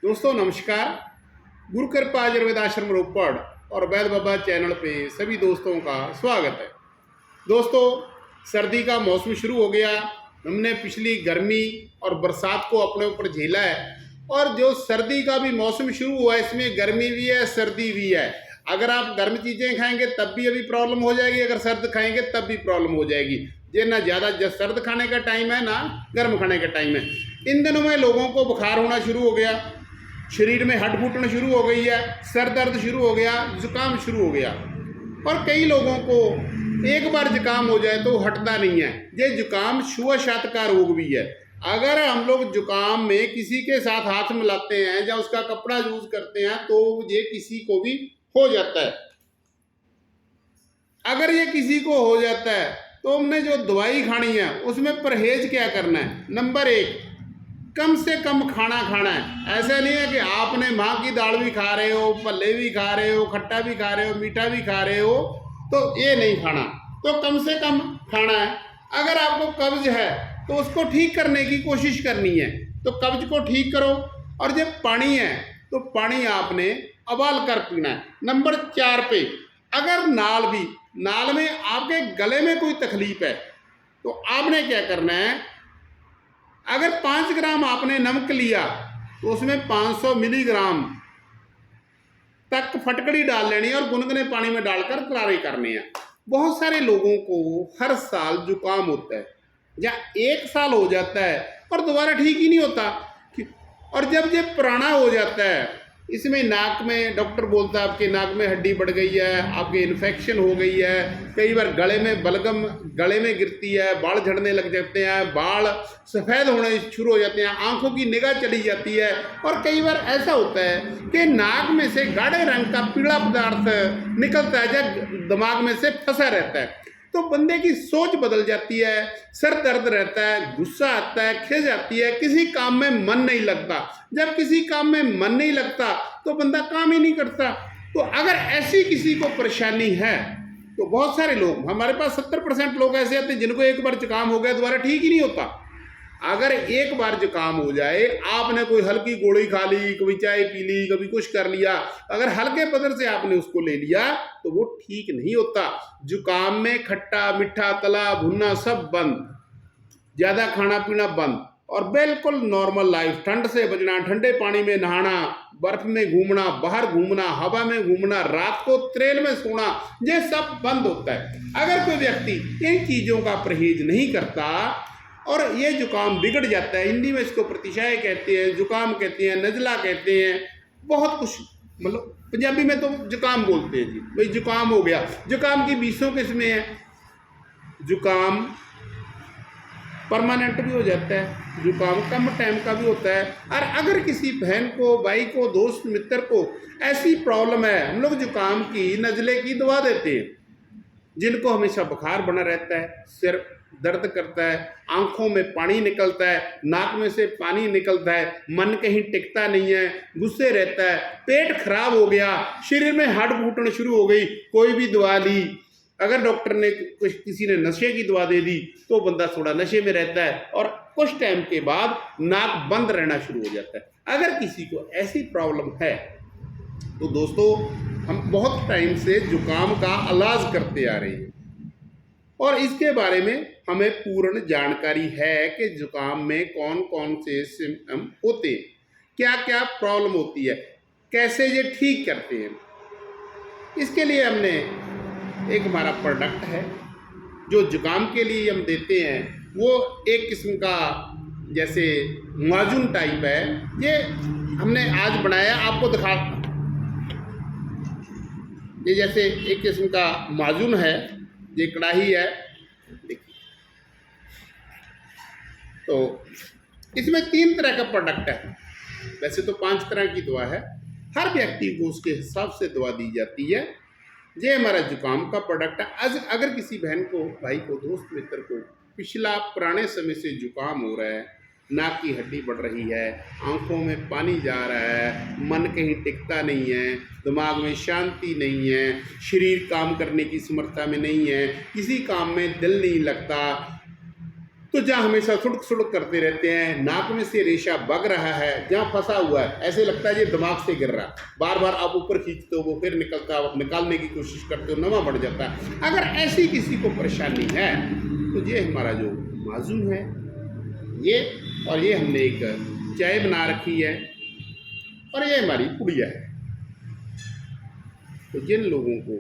दोस्तों नमस्कार। गुरु कृपा आयुर्वेद आश्रम रोपड़ और वैद बाबा चैनल पे सभी दोस्तों का स्वागत है। दोस्तों, सर्दी का मौसम शुरू हो गया। हमने पिछली गर्मी और बरसात को अपने ऊपर झेला है और जो सर्दी का भी मौसम शुरू हुआ है, इसमें गर्मी भी है, सर्दी भी है। अगर आप गर्म चीज़ें खाएंगे तब भी अभी प्रॉब्लम हो जाएगी, अगर सर्द खाएंगे तब भी प्रॉब्लम हो जाएगी। ये ना ज़्यादा सर्द खाने का टाइम है ना गर्म खाने का टाइम है। इन दिनों में लोगों को बुखार होना शुरू हो गया, शरीर में हट फूटना शुरू हो गई है, सर दर्द शुरू हो गया, जुकाम शुरू हो गया। और कई लोगों को एक बार जुकाम हो जाए तो हटता नहीं है। ये जुकाम छुआछात का रोग भी है। अगर हम लोग जुकाम में किसी के साथ हाथ मिलाते हैं या उसका कपड़ा यूज करते हैं तो ये किसी को भी हो जाता है। अगर ये किसी को हो जाता है तो हमने जो दवाई खानी है उसमें परहेज क्या करना है। नंबर 1, कम से कम खाना खाना है। ऐसा नहीं है कि आपने माँ की दाल भी खा रहे हो, पल्ले भी खा रहे हो, खट्टा भी खा रहे हो, मीठा भी खा रहे हो, तो ये नहीं खाना। तो कम से कम खाना है। अगर आपको कब्ज है तो उसको ठीक करने की कोशिश करनी है, तो कब्ज को ठीक करो। और जब पानी है तो पानी आपने उबाल कर पीना है। नंबर 4 पे, अगर नाल में आपके गले में कोई तकलीफ है तो आपने क्या करना है, अगर 5 ग्राम आपने नमक लिया तो उसमें 500 मिलीग्राम तक फटकड़ी डाल लेनी है और गुनगुने पानी में डालकर गरारे करने हैं। बहुत सारे लोगों को हर साल जुकाम होता है या 1 साल हो जाता है और दोबारा ठीक ही नहीं होता। और जब ये पुराना हो जाता है, इसमें नाक में डॉक्टर बोलता है आपके नाक में हड्डी बढ़ गई है, आपके इन्फेक्शन हो गई है, कई बार गले में बलगम गले में गिरती है, बाल झड़ने लग जाते हैं, बाल सफ़ेद होने शुरू हो जाते हैं, आंखों की निगाह चली जाती है। और कई बार ऐसा होता है कि नाक में से गाढ़े रंग का पीला पदार्थ निकलता है जब दिमाग में से फंसा रहता है, तो बंदे की सोच बदल जाती है, सर दर्द रहता है, गुस्सा आता है, खिज आती है, किसी काम में मन नहीं लगता। जब किसी काम में मन नहीं लगता तो बंदा काम ही नहीं करता। तो अगर ऐसी किसी को परेशानी है तो बहुत सारे लोग, हमारे पास 70% लोग ऐसे आते हैं जिनको एक बार जुकाम हो गया दोबारा ठीक ही नहीं होता। अगर एक बार जुकाम हो जाए, आपने कोई हल्की गोली खा ली, कभी चाय पी ली, कभी कुछ कर लिया, अगर हल्के पदर से आपने उसको ले लिया तो वो ठीक नहीं होता। जुकाम में खट्टा मीठा तला भुना सब बंद, ज़्यादा खाना पीना बंद और बिल्कुल नॉर्मल लाइफ। ठंड से बचना, ठंडे पानी में नहाना, बर्फ में घूमना, बाहर घूमना, हवा में घूमना, रात को ट्रेन में सोना, ये सब बंद होता है। अगर कोई व्यक्ति इन चीज़ों का परहेज नहीं करता और ये जुकाम बिगड़ जाता है, हिंदी में इसको प्रतिशाय कहते हैं, जुकाम कहते हैं, नज़ला कहते हैं, बहुत कुछ, मतलब पंजाबी में तो जुकाम बोलते हैं जी, भाई जुकाम हो गया। जुकाम की 20 किस्में हैं। जुकाम परमानेंट भी हो जाता है, जुकाम कम टाइम का भी होता है। और अगर किसी बहन को, भाई को, दोस्त मित्र को ऐसी प्रॉब्लम है, हम लोग जुकाम की, नज़ले की दवा देते हैं। जिनको हमेशा बुखार बना रहता है, सिर दर्द करता है, आंखों में पानी निकलता है, नाक में से पानी निकलता है, मन कहीं टिकता नहीं है, गुस्से रहता है, पेट खराब हो गया, शरीर में हड्ड फूटना शुरू हो गई, कोई भी दवा ली, अगर डॉक्टर ने किसी ने नशे की दवा दे दी तो बंदा थोड़ा नशे में रहता है और कुछ टाइम के बाद नाक बंद रहना शुरू हो जाता है। अगर किसी को ऐसी प्रॉब्लम है तो दोस्तों, हम बहुत टाइम से जुकाम का इलाज करते आ रहे हैं और इसके बारे में हमें पूर्ण जानकारी है कि जुकाम में कौन कौन से सिम्टम होते हैं, क्या क्या प्रॉब्लम होती है, कैसे ये ठीक करते हैं। इसके लिए हमने एक हमारा प्रोडक्ट है जो जुकाम के लिए हम देते हैं। वो एक किस्म का जैसे माजून टाइप है, ये हमने आज बनाया, आपको दिखा। ये जैसे एक किस्म का माजून है, ये कढ़ाई है, देखिए। तो इसमें 3 तरह का प्रोडक्ट है, वैसे तो 5 तरह की दवा है, हर व्यक्ति को उसके हिसाब से दवा दी जाती है। ये हमारा जुकाम का प्रोडक्ट है। अगर किसी बहन को, भाई को, दोस्त मित्र को पिछला पुराने समय से जुकाम हो रहा है, नाक की हड्डी बढ़ रही है, आंखों में पानी जा रहा है, मन कहीं टिकता नहीं है, दिमाग में शांति नहीं है, शरीर काम करने की समर्था में नहीं है, किसी काम में दिल नहीं लगता, तो जहाँ हमेशा सुड़क सुड़क करते रहते हैं, नाक में से रेशा बग रहा है, जहाँ फंसा हुआ है, ऐसे लगता है ये दिमाग से गिर रहा, बार बार आप ऊपर खींचते हो वो फिर निकलता है, आप निकालने की कोशिश करते हो नवा बढ़ जाता है। अगर ऐसी किसी को परेशानी है तो ये हमारा जो माजून है ये, और ये हमने एक चाय बना रखी है, और ये हमारी पुड़िया है। तो जिन लोगों को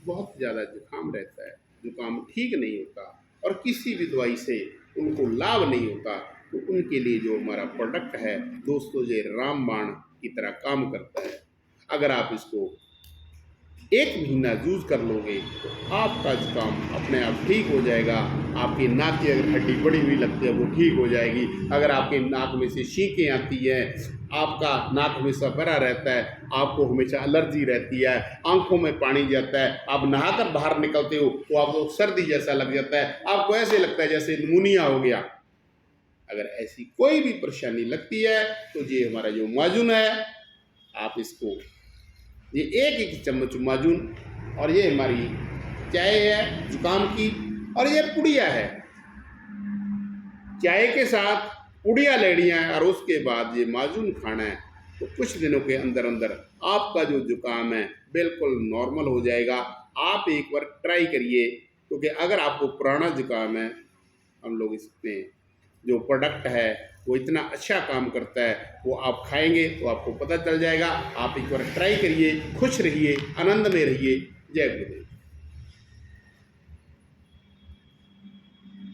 बहुत ज़्यादा जुकाम रहता है, जुकाम ठीक नहीं होता और किसी भी दवाई से उनको लाभ नहीं होता, तो उनके लिए जो हमारा प्रोडक्ट है दोस्तों, ये रामबाण की तरह काम करता है। अगर आप इसको 1 महीना यूज़ कर लोगे तो आपका जुकाम अपने आप ठीक हो जाएगा। आपकी नाक की अगर हड्डी बड़ी हुई लगती है वो ठीक हो जाएगी। अगर आपके नाक में से छींकें आती हैं, आपका नाक हमेशा भरा रहता है, आपको हमेशा एलर्जी रहती है, आंखों में पानी जाता है, आप नहाकर बाहर निकलते हो तो आपको सर्दी जैसा लग जाता है, आपको ऐसे लगता है जैसे निमोनिया हो गया। अगर ऐसी कोई भी परेशानी लगती है तो ये हमारा जो माजून है, आप इसको ये 1-1 चम्मच माजून, और ये हमारी चाय है जुकाम की, और ये पुड़िया है। चाय के साथ पुड़िया लेनी है और उसके बाद ये माजून खाना है, तो कुछ दिनों के अंदर अंदर आपका जो जुकाम है बिल्कुल नॉर्मल हो जाएगा। आप एक बार ट्राई करिए, क्योंकि अगर आपको पुराना जुकाम है, हम लोग इसमें जो प्रोडक्ट है वो इतना अच्छा काम करता है, वो आप खाएंगे तो आपको पता चल जाएगा। आप एक बार ट्राई करिए, खुश रहिए, आनंद में रहिए। जय गुरुदेव।